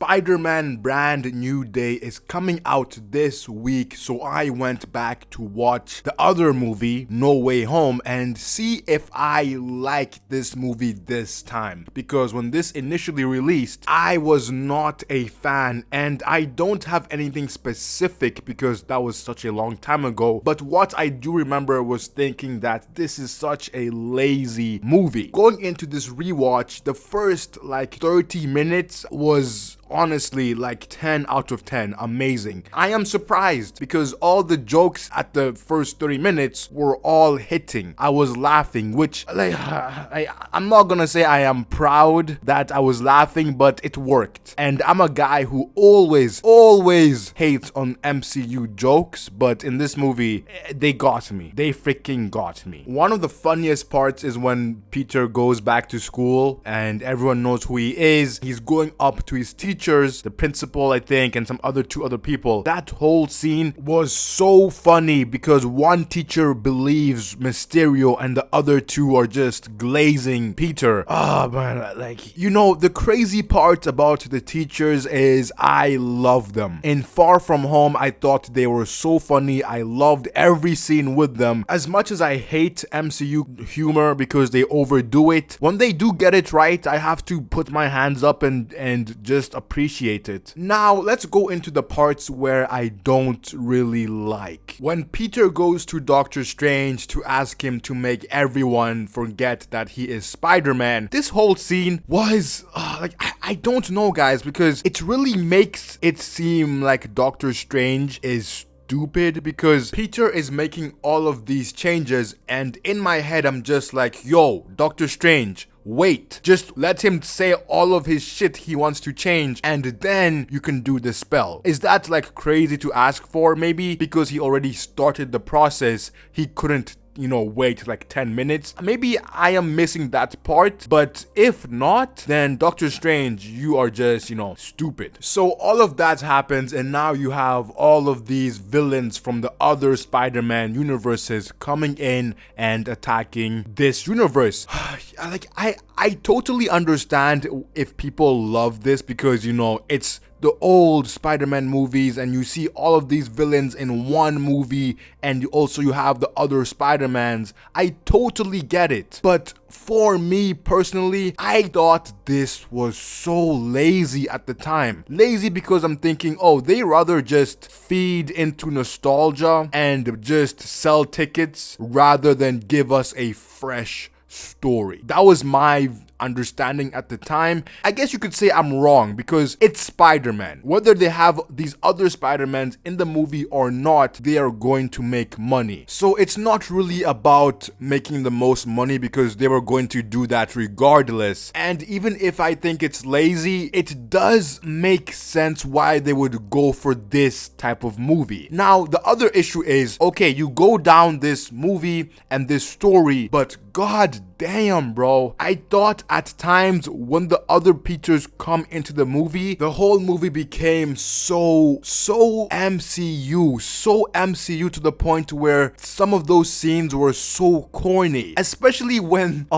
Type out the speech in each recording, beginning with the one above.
Spider-Man Brand New Day is coming out this week, so I went back to watch the other movie, No Way Home, and see if I like this movie this time. Because when this initially released, I was not a fan, and I don't have anything specific because that was such a long time ago. But what I do remember was thinking that this is such a lazy movie. Going into this rewatch, the first like 30 minutes was honestly like 10 out of 10, amazing. I am surprised because all the jokes at the first 30 minutes were all hitting. I was laughing, which like I'm not gonna say I am proud that I was laughing, but it worked. And I'm a guy who always hates on MCU jokes, but in this movie they got me. They freaking got me. One of the funniest parts is when Peter goes back to school and everyone knows who he is. He's going up to his teacher, the principal, I think, and some two other people. That whole scene was so funny because one teacher believes Mysterio and the other two are just glazing Peter. Oh man, like, you know, the crazy part about the teachers is I love them. In Far From Home, I thought they were so funny. I loved every scene with them. As much as I hate MCU humor because they overdo it, when they do get it right, I have to put my hands up and just appreciate it. Now, let's go into the parts where I don't really like. When Peter goes to Doctor Strange to ask him to make everyone forget that he is Spider-Man, this whole scene was I don't know, guys, because it really makes it seem like Doctor Strange is stupid because Peter is making all of these changes, and in my head I'm just like, yo, Doctor Strange, wait, just let him say all of his shit he wants to change and then you can do the spell. Is that like crazy to ask for? Maybe because he already started the process, he couldn't wait like 10 minutes. Maybe I am missing that part, but if not, then Doctor Strange, you are just, stupid. So all of that happens, and now you have all of these villains from the other Spider-Man universes coming in and attacking this universe. I totally understand if people love this because, it's the old Spider-Man movies and you see all of these villains in one movie, and you have the other Spider-Mans. I totally get it. But for me personally, I thought this was so lazy at the time. Lazy because I'm thinking, oh, they rather just feed into nostalgia and just sell tickets rather than give us a fresh story. That was my understanding at the time. I guess you could say I'm wrong because it's Spider-Man. Whether they have these other Spider-Mans in the movie or not, they are going to make money. So it's not really about making the most money because they were going to do that regardless. And even if I think it's lazy, it does make sense why they would go for this type of movie. Now, the other issue is, okay, you go down this movie and this story, but god damn, bro, I thought at times when the other Peters come into the movie, the whole movie became so MCU to the point where some of those scenes were so corny, especially when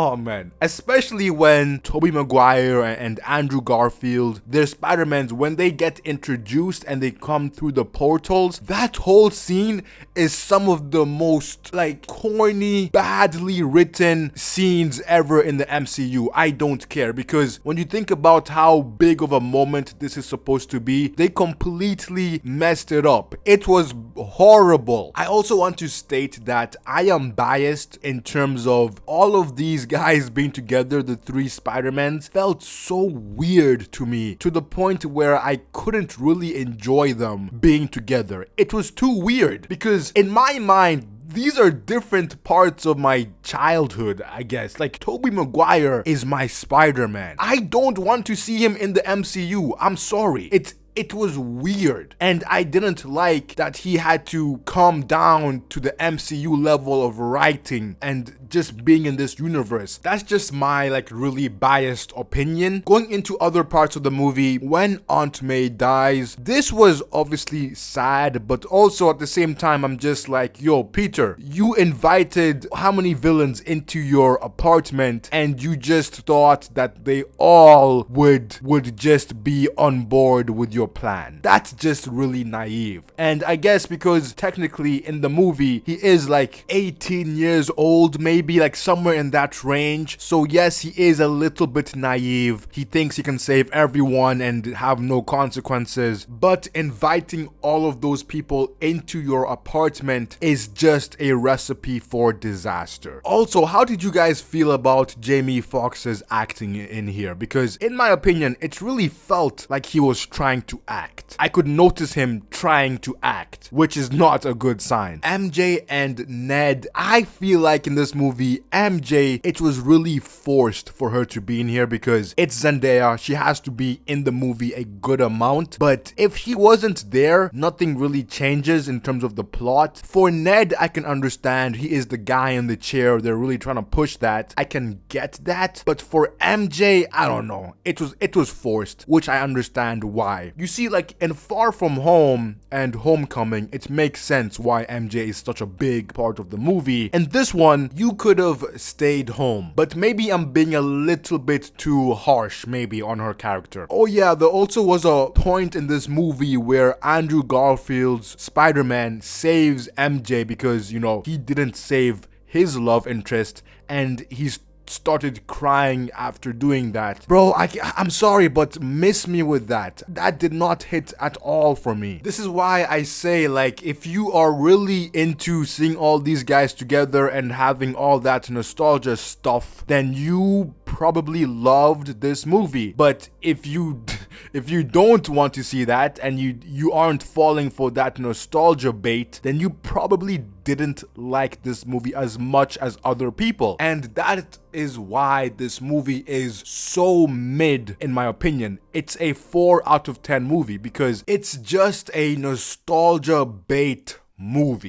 Tobey Maguire and Andrew Garfield, their Spider-Mans, when they get introduced and they come through the portals, that whole scene is some of the most corny, badly written scenes ever in the MCU. I don't care because when you think about how big of a moment this is supposed to be, they completely messed it up. It was horrible. I also want to state that I am biased in terms of all of these guys being together. The three Spider-Mans felt so weird to me to the point where I couldn't really enjoy them being together. It was too weird because in my mind, these are different parts of my childhood, I guess. Like, Tobey Maguire is my Spider-Man. I don't want to see him in the MCU. I'm sorry. It it was weird. And I didn't like that he had to come down to the MCU level of writing and just being in this universe. That's just my really biased opinion. Going into other parts of the movie, when Aunt May dies, this was obviously sad, but also at the same time I'm just like, yo, Peter, you invited how many villains into your apartment and you just thought that they all would just be on board with your plan. That's just really naive. And I guess because technically in the movie he is 18 years old, maybe somewhere in that range. So yes, he is a little bit naive. He thinks he can save everyone and have no consequences. But inviting all of those people into your apartment is just a recipe for disaster. Also, how did you guys feel about Jamie Foxx's acting in here? Because in my opinion, it really felt like he was trying to act. I could notice him trying to act, which is not a good sign. MJ and Ned, I feel like in this movie, MJ, it was really forced for her to be in here because it's Zendaya. She has to be in the movie a good amount. But if he wasn't there, nothing really changes in terms of the plot. For Ned, I can understand. He is the guy in the chair. They're really trying to push that. I can get that. But for MJ, I don't know. It was forced, which I understand why. You see, in Far From Home and Homecoming, it makes sense why MJ is such a big part of the movie. In this one, you could have stayed home. But maybe I'm being a little bit too harsh maybe on her character. Oh yeah, there also was a point in this movie where Andrew Garfield's Spider-Man saves MJ because, he didn't save his love interest and he's started crying after doing that. Bro, I'm sorry, but miss me with that. That did not hit at all for me. This is why I say, if you are really into seeing all these guys together and having all that nostalgia stuff, then you probably loved this movie. But if you don't want to see that and you aren't falling for that nostalgia bait, then you probably didn't like this movie as much as other people. And that is why this movie is so mid, in my opinion. It's a 4 out of 10 movie because it's just a nostalgia bait movie.